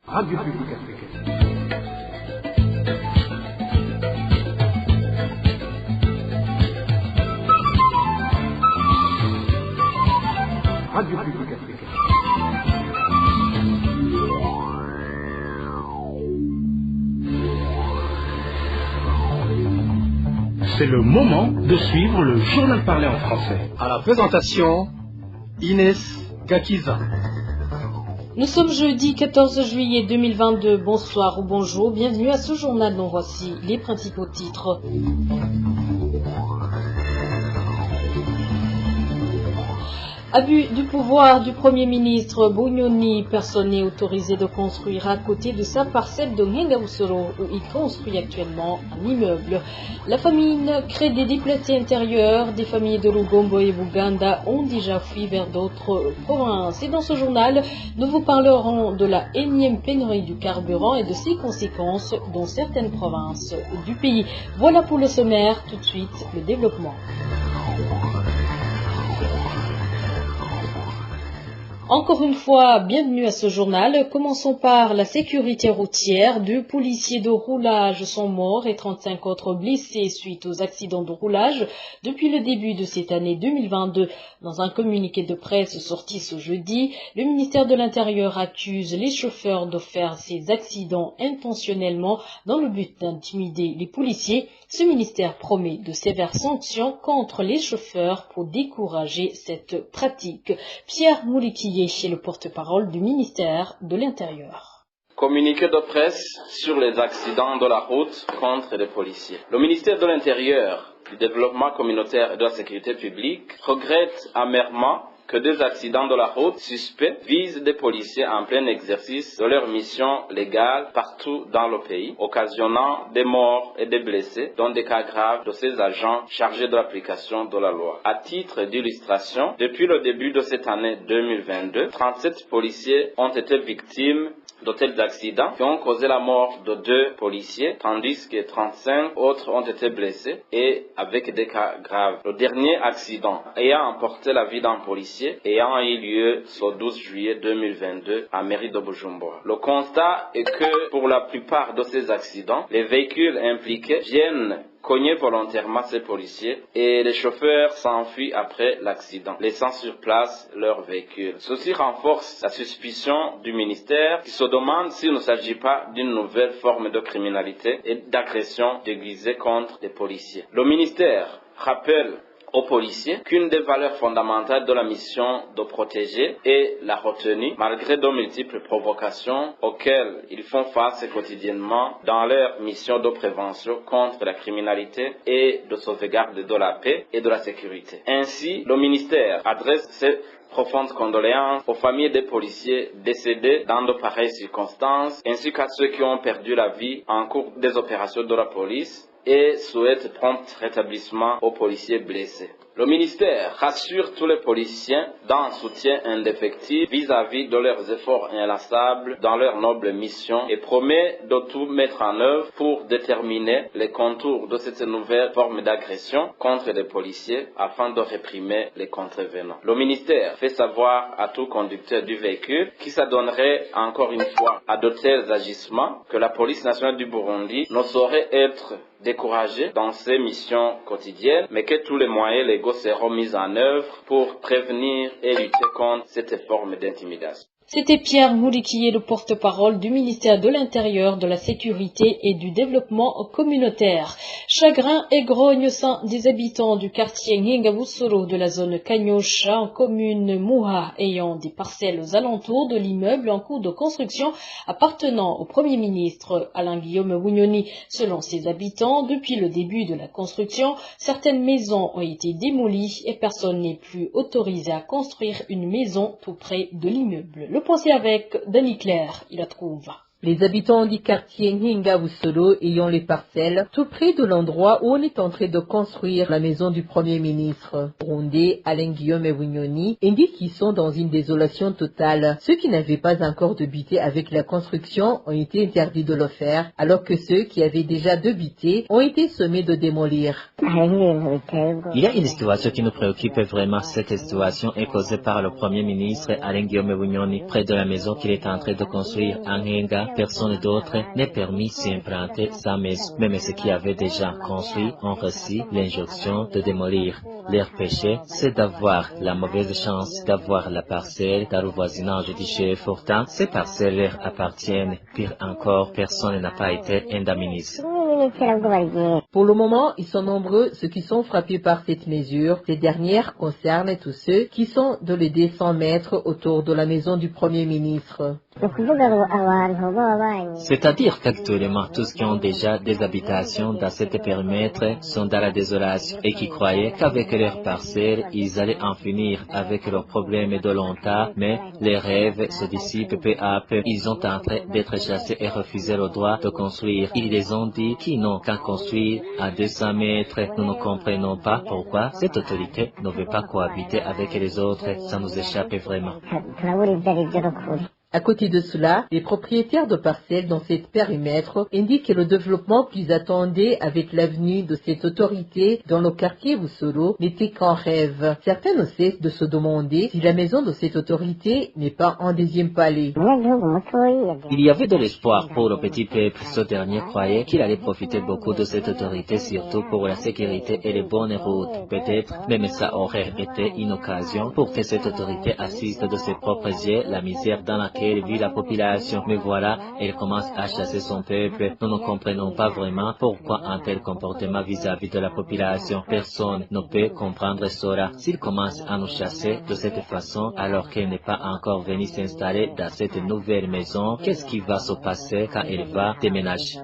Radio Publique Africaine. Radio Publique Africaine. C'est le moment de suivre le journal parlé en français. À la présentation, Inès Gakiza. Nous sommes jeudi 14 juillet 2022. Bonsoir ou bonjour. Bienvenue à ce journal dont voici les principaux titres. Abus du pouvoir du Premier ministre Bunyoni, personne n'est autorisée de construire à côté de sa parcelle de Ngengabusoro où il construit actuellement un immeuble. La famine crée des déplacés intérieurs. Des familles de Lugombo et Buganda ont déjà fui vers d'autres provinces. Et dans ce journal, nous vous parlerons de la énième pénurie du carburant et de ses conséquences dans certaines provinces du pays. Voilà pour le sommaire. Tout de suite, le développement. Encore une fois, bienvenue à ce journal. Commençons par la sécurité routière. 2 policiers de roulage sont morts et 35 autres blessés suite aux accidents de roulage depuis le début de cette année 2022. Dans un communiqué de presse sorti ce jeudi, le ministère de l'Intérieur accuse les chauffeurs de faire ces accidents intentionnellement dans le but d'intimider les policiers. Ce ministère promet de sévères sanctions contre les chauffeurs pour décourager cette pratique. Pierre Moulikié est le porte-parole du ministère de l'Intérieur. Communiqué de presse sur les accidents de la route contre les policiers. Le ministère de l'Intérieur, du Développement communautaire et de la Sécurité publique regrette amèrement que des accidents de la route suspects visent des policiers en plein exercice de leur mission légale partout dans le pays, occasionnant des morts et des blessés, dont des cas graves de ces agents chargés de l'application de la loi. À titre d'illustration, depuis le début de cette année 2022, 37 policiers ont été victimes de tels accidents qui ont causé la mort de 2 policiers, tandis que 35 autres ont été blessés et avec des cas graves. Le dernier accident ayant emporté la vie d'un policier ayant eu lieu ce 12 juillet 2022 à mairie de Bujumbura. Le constat est que pour la plupart de ces accidents, les véhicules impliqués viennent cogner volontairement ces policiers et les chauffeurs s'enfuient après l'accident, laissant sur place leur véhicule. Ceci renforce la suspicion du ministère qui se demande s'il ne s'agit pas d'une nouvelle forme de criminalité et d'agression déguisée contre les policiers. Le ministère rappelle aux policiers qu'une des valeurs fondamentales de la mission de protéger est la retenue, malgré de multiples provocations auxquelles ils font face quotidiennement dans leur mission de prévention contre la criminalité et de sauvegarde de la paix et de la sécurité. Ainsi, le ministère adresse ses profondes condoléances aux familles des policiers décédés dans de pareilles circonstances, ainsi qu'à ceux qui ont perdu la vie en cours des opérations de la police, et souhaite prompt rétablissement aux policiers blessés. Le ministère rassure tous les policiers d'un soutien indéfectible vis-à-vis de leurs efforts inlassables dans leur noble mission et promet de tout mettre en œuvre pour déterminer les contours de cette nouvelle forme d'agression contre les policiers afin de réprimer les contrevenants. Le ministère fait savoir à tout conducteur du véhicule qui s'adonnerait encore une fois à de tels agissements que la police nationale du Burundi ne saurait être découragée dans ses missions quotidiennes, mais que tous les moyens légaux seront mis en œuvre pour prévenir et lutter contre cette forme d'intimidation. C'était Pierre Moulikié, le porte-parole du ministère de l'Intérieur, de la Sécurité et du Développement communautaire. Chagrin et grogne sein des habitants du quartier Ngengabusoro de la zone Kanyosha en commune Muha ayant des parcelles aux alentours de l'immeuble en cours de construction appartenant au Premier ministre Alain-Guillaume Bunyoni. Selon ses habitants, depuis le début de la construction, certaines maisons ont été démolies et personne n'est plus autorisé à construire une maison tout près de l'immeuble. Le procès avec Denis Claire, il la trouve. Les habitants du quartier Nhinga-Busolo ayant les parcelles tout près de l'endroit où on est en train de construire la maison du Premier ministre burundais Alain Guillaume Wignoni indiquent qu'ils sont dans une désolation totale. Ceux qui n'avaient pas encore débuté avec la construction ont été interdits de le faire, alors que ceux qui avaient déjà débuté ont été sommés de démolir. Il y a une situation qui nous préoccupe vraiment. Cette situation est causée par le Premier ministre Alain Guillaume Wignoni. Près de la maison qu'il est en train de construire en Nhinga, personne d'autre n'est permis s'y implanter sa maison. Même ceux qui avaient déjà construit ont reçu l'injonction de démolir. Leur péché, c'est d'avoir la mauvaise chance d'avoir la parcelle dans le voisinage du chef. Pourtant, ces parcelles leur appartiennent. Pire encore, personne n'a pas été indemnisé. Pour le moment, ils sont nombreux ceux qui sont frappés par cette mesure. Ces dernières concernent tous ceux qui sont de les 200 mètres autour de la maison du Premier ministre. C'est-à-dire qu'actuellement, tous qui ont déjà des habitations dans cet périmètre sont dans la désolation et qui croyaient qu'avec leurs parcelles, ils allaient en finir avec leurs problèmes de longtemps, mais les rêves se dissipent peu à peu. Ils sont en train d'être chassés et refuser le droit de construire. Ils les ont dit qu'ils n'ont qu'à construire à 200 mètres. Nous ne comprenons pas pourquoi cette autorité ne veut pas cohabiter avec les autres. Ça nous échappe vraiment. À côté de cela, les propriétaires de parcelles dans cet périmètre indiquent que le développement plus attendu avec l'avenue de cette autorité dans le quartier Busolo n'était qu'un rêve. Certains ne cessent de se demander si la maison de cette autorité n'est pas un deuxième palais. Il y avait de l'espoir pour le petit peuple. Ce dernier croyait qu'il allait profiter beaucoup de cette autorité, surtout pour la sécurité et les bonnes routes. Peut-être même ça aurait été une occasion pour que cette autorité assiste de ses propres yeux la misère dans laquelle vit la population. Mais voilà, elle commence à chasser son peuple. Nous ne comprenons pas vraiment pourquoi un tel comportement vis-à-vis de la population. Personne ne peut comprendre cela. S'il commence à nous chasser de cette façon, alors qu'elle n'est pas encore venue s'installer dans cette nouvelle maison, qu'est-ce qui va se passer quand elle va déménager?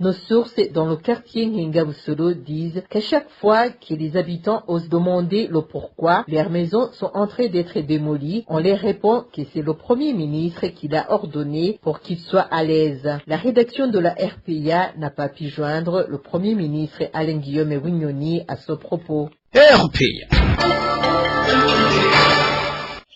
Nos sources dans le quartier Nhinga-Busolo disent qu'à chaque fois que les habitants osent demander le pourquoi leurs maisons sont en train d'être démolies, on leur répond que c'est le Premier ministre qui l'a ordonné pour qu'il soit à l'aise. La rédaction de la RPA n'a pas pu joindre le Premier ministre Alain Guillaume Wignoni à ce propos.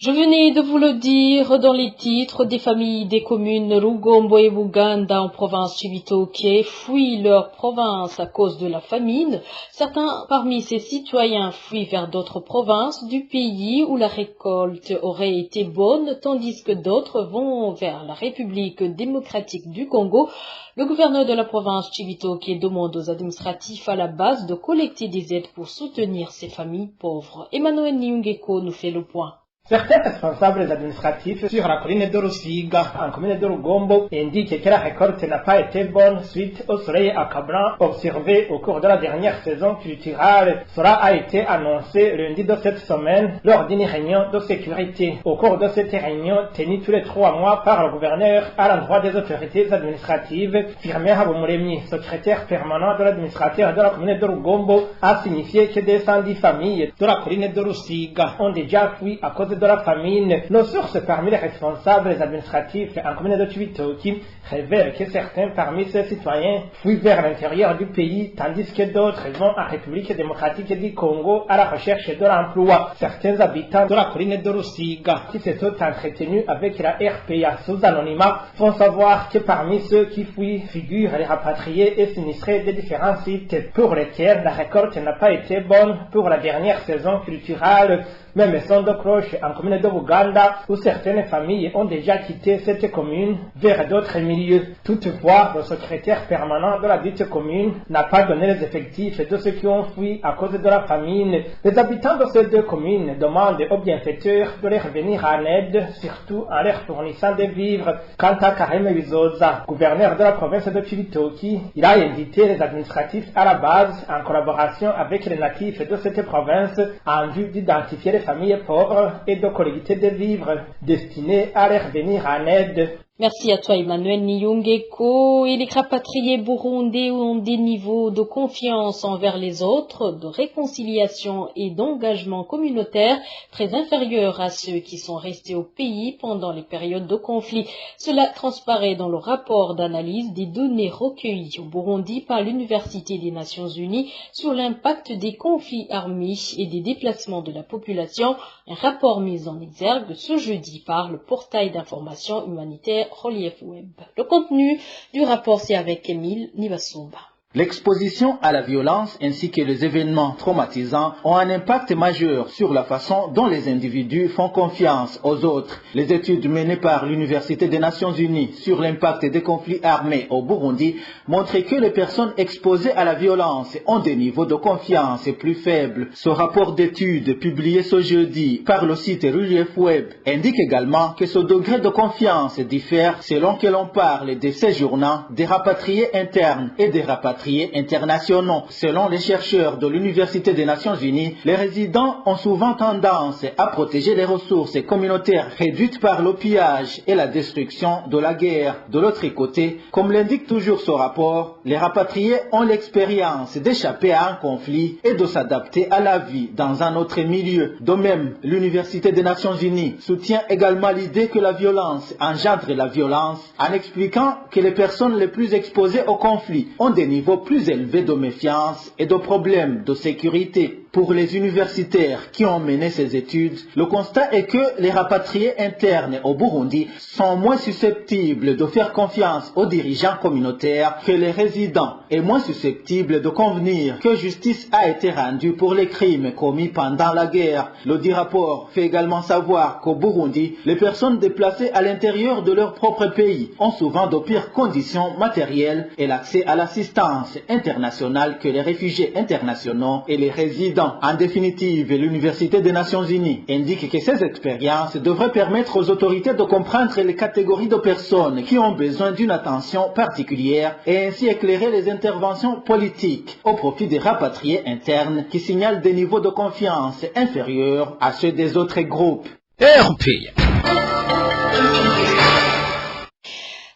Je venais de vous le dire dans les titres, des familles des communes Rugombo et Buganda en province Cibitoke fuient leur province à cause de la famine. Certains parmi ces citoyens fuient vers d'autres provinces du pays où la récolte aurait été bonne, tandis que d'autres vont vers la République démocratique du Congo. Le gouverneur de la province Cibitoke demande aux administratifs à la base de collecter des aides pour soutenir ces familles pauvres. Emmanuel Niungeko nous fait le point. Certains responsables administratifs sur la colline de Rusiga, en commune de Rugombo, indiquent que la récolte n'a pas été bonne suite au soleil accablant observé au cours de la dernière saison culturelle. Cela a été annoncé lundi de cette semaine lors d'une réunion de sécurité. Au cours de cette réunion, tenue tous les 3 mois par le gouverneur à l'endroit des autorités administratives, Firmin Habumuremyi, secrétaire permanent de l'administrateur de la commune de Rugombo, a signifié que 210 familles de la colline de Rusiga ont déjà fui à cause de la famine. Nos sources parmi les responsables administratifs en commune de Cibitoke révèlent que certains parmi ces citoyens fuient vers l'intérieur du pays, tandis que d'autres vont en République démocratique du Congo à la recherche de l'emploi. Certains habitants de la colline de Rusiga qui se sont entretenus avec la RPA sous anonymat font savoir que parmi ceux qui fuient figurent les rapatriés et sinistrés de différents sites pour lesquels la récolte n'a pas été bonne pour la dernière saison culturelle. Même son de cloche en commune de Buganda, où certaines familles ont déjà quitté cette commune vers d'autres milieux. Toutefois, le secrétaire permanent de la dite commune n'a pas donné les effectifs de ceux qui ont fui à cause de la famine. Les habitants de ces deux communes demandent aux bienfaiteurs de leur venir en aide, surtout en leur fournissant des vivres. Quant à Karim Bizoza, gouverneur de la province de Cibitoke, il a invité les administratifs à la base, en collaboration avec les natifs de cette province, en vue d'identifier les familles pauvres et de collecter des vivres destinés à leur venir en aide. Merci à toi Emmanuel Niyongeko. Et les rapatriés burundais ont des niveaux de confiance envers les autres, de réconciliation et d'engagement communautaire très inférieurs à ceux qui sont restés au pays pendant les périodes de conflit. Cela transparaît dans le rapport d'analyse des données recueillies au Burundi par l'Université des Nations Unies sur l'impact des conflits armés et des déplacements de la population, un rapport mis en exergue ce jeudi par le portail d'information humanitaire Relief Web. Le contenu du rapport, c'est avec Émile Nibasumba. L'exposition à la violence ainsi que les événements traumatisants ont un impact majeur sur la façon dont les individus font confiance aux autres. Les études menées par l'Université des Nations Unies sur l'impact des conflits armés au Burundi montrent que les personnes exposées à la violence ont des niveaux de confiance plus faibles. Ce rapport d'études publié ce jeudi par le site Relief Web indique également que ce degré de confiance diffère selon que l'on parle des séjournants, des rapatriés internes et des rapatriés internationaux. Selon les chercheurs de l'Université des Nations Unies, les résidents ont souvent tendance à protéger les ressources communautaires réduites par le pillage et la destruction de la guerre. De l'autre côté, comme l'indique toujours ce rapport, les rapatriés ont l'expérience d'échapper à un conflit et de s'adapter à la vie dans un autre milieu. De même, l'Université des Nations Unies soutient également l'idée que la violence engendre la violence en expliquant que les personnes les plus exposées au conflit ont des niveaux plus élevés de méfiance et de problèmes de sécurité. Pour les universitaires qui ont mené ces études, le constat est que les rapatriés internes au Burundi sont moins susceptibles de faire confiance aux dirigeants communautaires que les résidents et moins susceptibles de convenir que justice a été rendue pour les crimes commis pendant la guerre. Le dit rapport fait également savoir qu'au Burundi, les personnes déplacées à l'intérieur de leur propre pays ont souvent de pires conditions matérielles et l'accès à l'assistance internationale que les réfugiés internationaux et les résidents. En définitive, l'Université des Nations Unies indique que ces expériences devraient permettre aux autorités de comprendre les catégories de personnes qui ont besoin d'une attention particulière et ainsi éclairer les interventions politiques au profit des rapatriés internes qui signalent des niveaux de confiance inférieurs à ceux des autres groupes.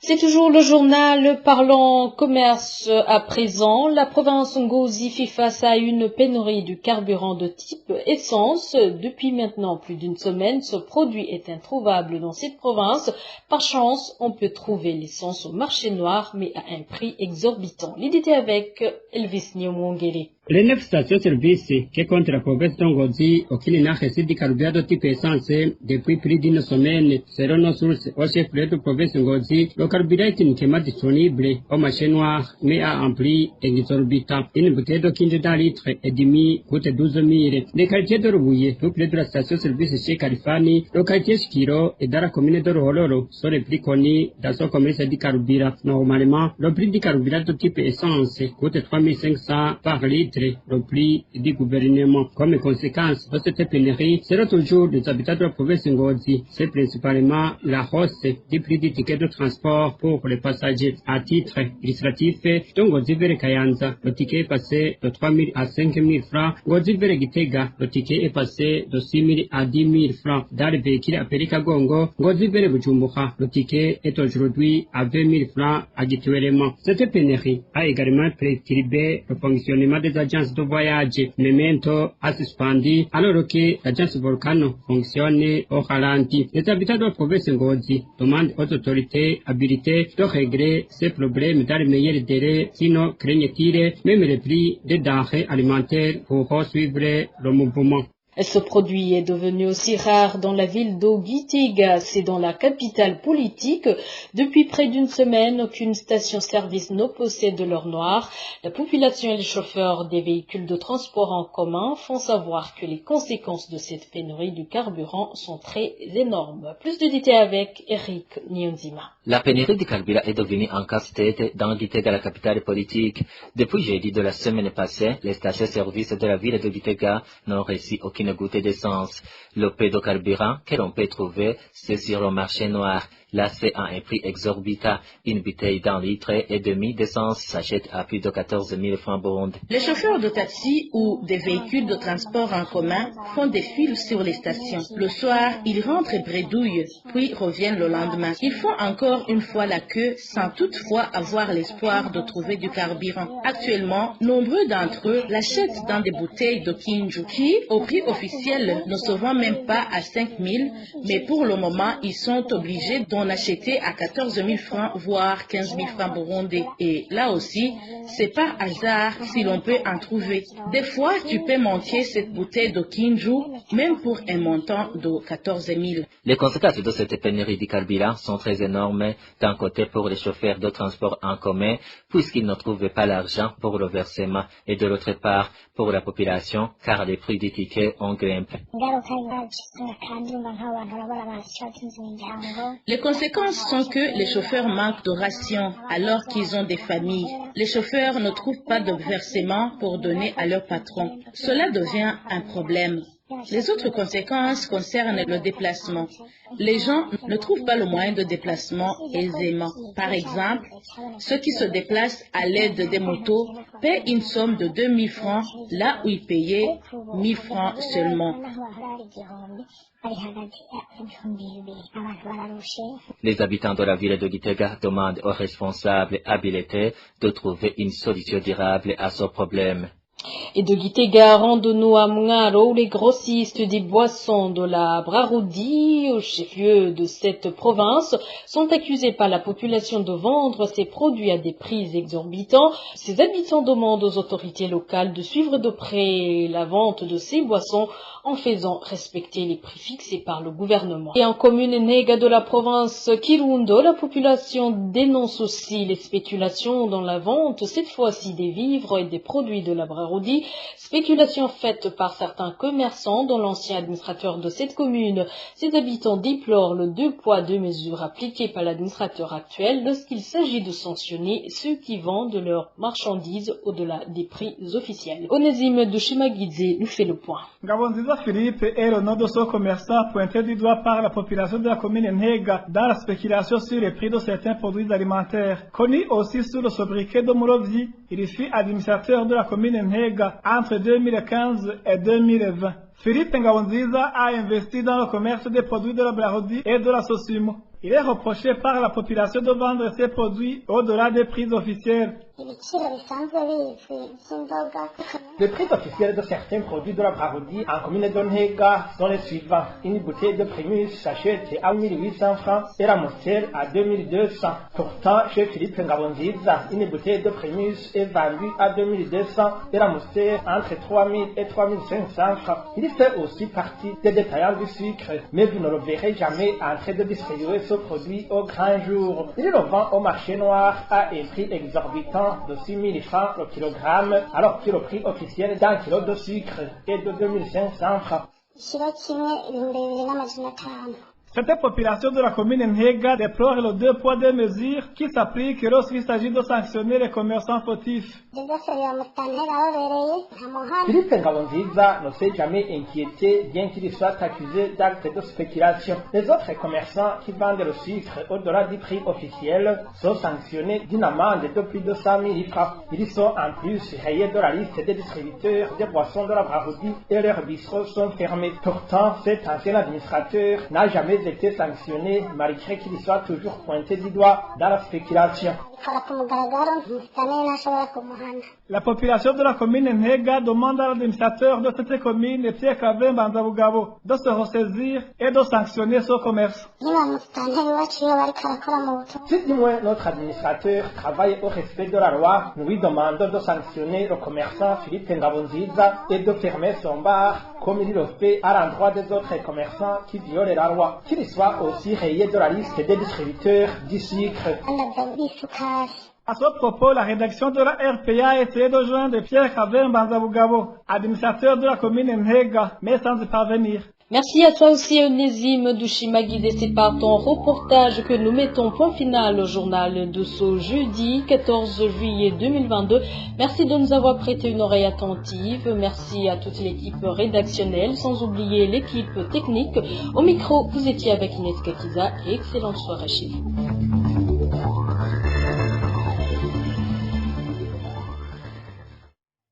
C'est toujours le journal parlant commerce à présent. La province Ngozi fait face à une pénurie du carburant de type essence. Depuis maintenant plus d'une semaine, ce produit est introuvable dans cette province. Par chance, on peut trouver l'essence au marché noir, mais à un prix exorbitant. L'idée avec Elvis Nyomongele. Les 9 stations-service qui comptent la province d'Ngozi, auxquelles il n'a reçu du carburant de type essence depuis plus d'une semaine. Selon nos sources, au chef-lieu de province d'Ngozi, le carburant est uniquement disponible au marché noir, mais à un prix exorbitant. Une bouteille de 15 litres et demi coûte 12 000. Les quartiers de Rouye, tout près de la station-service chez Kalifani, le quartier Shikiro et dans la commune de Roholoro sont les plus connus dans son commerce du carburant. Normalement, le prix du carburant de type essence coûte 3 500 par litre. Le prix du gouvernement. Comme conséquence de cette pénurie, sera toujours les habitants de la province Ngozi. C'est principalement la hausse du prix du ticket de transport pour les passagers. À titre illustratif, de Ngozi vers Kayanza, le ticket est passé de 3 000 à 5 000 francs. Ngozi vers Gitega, le ticket est passé de 6 000 à 10 000 francs. Dans le véhicule appelé Kagongo, Ngozi vers Bujumbura, le ticket est aujourd'hui à 20 000 francs actuellement. Cette pénurie a également perturbé le fonctionnement des agence de voyage. Memento a suspendu alors que l'agence Volcano fonctionne au ralenti. Les habitants de la province Ngozi demandent aux autorités habilitées de régler ces problèmes dans les meilleurs délais, sinon craignent-ils même les prix des denrées alimentaires pour suivre le mouvement. Ce produit est devenu aussi rare dans la ville d'Ogitega, c'est dans la capitale politique. Depuis près d'une semaine, aucune station-service ne possède de l'or noir. La population et les chauffeurs des véhicules de transport en commun font savoir que les conséquences de cette pénurie du carburant sont très énormes. Plus de détails avec Eric Nyonzima. La pénurie du carburant est devenue un casse-tête dans Gitega, la capitale politique. Depuis jeudi de la semaine passée, les stations-service de la ville de Gitega n'ont reçu aucune goutte d'essence. Le peu de carburant que l'on peut trouver, c'est sur le marché noir. Là, c'est à un prix exorbitant. Une bouteille d'un litre et demi d'essence s'achète à plus de 14 000 francs burundais. Les chauffeurs de taxi ou des véhicules de transport en commun font des files sur les stations. Le soir, ils rentrent et bredouillent, puis reviennent le lendemain. Ils font encore une fois la queue sans toutefois avoir l'espoir de trouver du carburant. Actuellement, nombreux d'entre eux l'achètent dans des bouteilles de Kinju qui, au prix officiel, ne se vend même pas à 5 000, mais pour le moment, ils sont obligés d'en acheter à 14 000 francs, voire 15 000 francs burundais. Et là aussi, c'est par hasard si l'on peut en trouver. Des fois, tu peux monter cette bouteille de Kinju, même pour un montant de 14 000. Les conséquences de cette pénurie de carburant sont très énormes, d'un côté pour les chauffeurs de transport en commun, puisqu'ils ne trouvent pas l'argent pour le versement, et de l'autre part pour la population, car les prix des tickets ont grimpé. Les conséquences sont que les chauffeurs manquent de rations alors qu'ils ont des familles. Les chauffeurs ne trouvent pas de versement pour donner à leur patron. Cela devient un problème. Les autres conséquences concernent le déplacement. Les gens ne trouvent pas le moyen de déplacement aisément. Par exemple, ceux qui se déplacent à l'aide des motos paient une somme de 2 000 francs là où ils payaient 1 000 francs seulement. Les habitants de la ville de Gitega demandent aux responsables habilités de trouver une solution durable à ce problème. Et de Gitega, rendons-nous à Mngaro, où les grossistes des boissons de la Brarodi, au chef-lieu de cette province, sont accusés par la population de vendre ces produits à des prix exorbitants. Ces habitants demandent aux autorités locales de suivre de près la vente de ces boissons en faisant respecter les prix fixés par le gouvernement. Et en commune Nega de la province Kirundo, la population dénonce aussi les spéculations dans la vente, cette fois-ci des vivres et des produits de la Brarodi, spéculations faites par certains commerçants dont l'ancien administrateur de cette commune. Ces habitants déplorent le 2 poids 2 mesures appliquées par l'administrateur actuel lorsqu'il s'agit de sanctionner ceux qui vendent leurs marchandises au-delà des prix officiels. Onésime de Shimagidze nous fait le point. Ngabonziza Philippe est le nom de ce commerçant pointé du doigt par la population de la commune Nega dans la spéculation sur les prix de certains produits alimentaires. Connu aussi sous le sobriquet de Murovyi, il fut administrateur de la commune Nega entre 2015 et 2020. Philippe Ngabonziza a investi dans le commerce des produits de la Brarodi et de la Sosimo. Il est reproché par la population de vendre ces produits au-delà des prix officiels. Les prix officiels de certains produits de la Brarodi en commune de Nega sont les suivants. Une bouteille de Primus s'achète à 1800 francs et la Moselle à 2200. Pourtant, chez Philippe Ngabonziza, une bouteille de Primus est vendue à 2200 et la Moselle entre 3000 et 3500 francs. Il fait aussi partie des détaillants du sucre, mais vous ne le verrez jamais en train de distribuer ce produit au grand jour. Il le vend au marché noir à un prix exorbitant de 6 000 francs le kilogramme, alors que le prix officiel d'un kilo de sucre est de 2500 francs. Cette population de la commune Nega déplore le 2 poids 2 mesures qui s'appliquent lorsqu'il s'agit de sanctionner les commerçants fautifs. Philippe Ngabonziza ne s'est jamais inquiété bien qu'il soit accusé d'actes de spéculation. Les autres commerçants qui vendent le sucre au-delà du prix officiel sont sanctionnés d'une amende de plus de 100 000 francs. Ils sont en plus rayés de la liste des distributeurs des boissons de la Brarodi et leurs bistrots sont fermés. Pourtant, cet ancien administrateur n'a jamais été sanctionné malgré qu'il soit toujours pointé du doigt dans la spéculation. La population de la commune Nega demande à l'administrateur de cette commune, Pierre Kavin Banzabugabo, de se ressaisir et de sanctionner ce commerce. Si du moins notre administrateur travaille au respect de la loi, nous lui demandons de sanctionner le commerçant Philippe Ngabonziza et de fermer son bar comme il le fait à l'endroit des autres commerçants qui violent la loi, qu'il soit aussi rayé de la liste des distributeurs du sucre. À ce propos, la rédaction de la RPA a essayé de joindre Pierre Kavin Banzabugabo, administrateur de la commune Nega, mais sans y parvenir. Merci à toi aussi, Onésime Douchimagui, c'est par ton reportage que nous mettons point final au journal de ce jeudi 14 juillet 2022. Merci de nous avoir prêté une oreille attentive. Merci à toute l'équipe rédactionnelle, sans oublier l'équipe technique. Au micro, vous étiez avec Inès Gakiza et excellente soirée chez vous.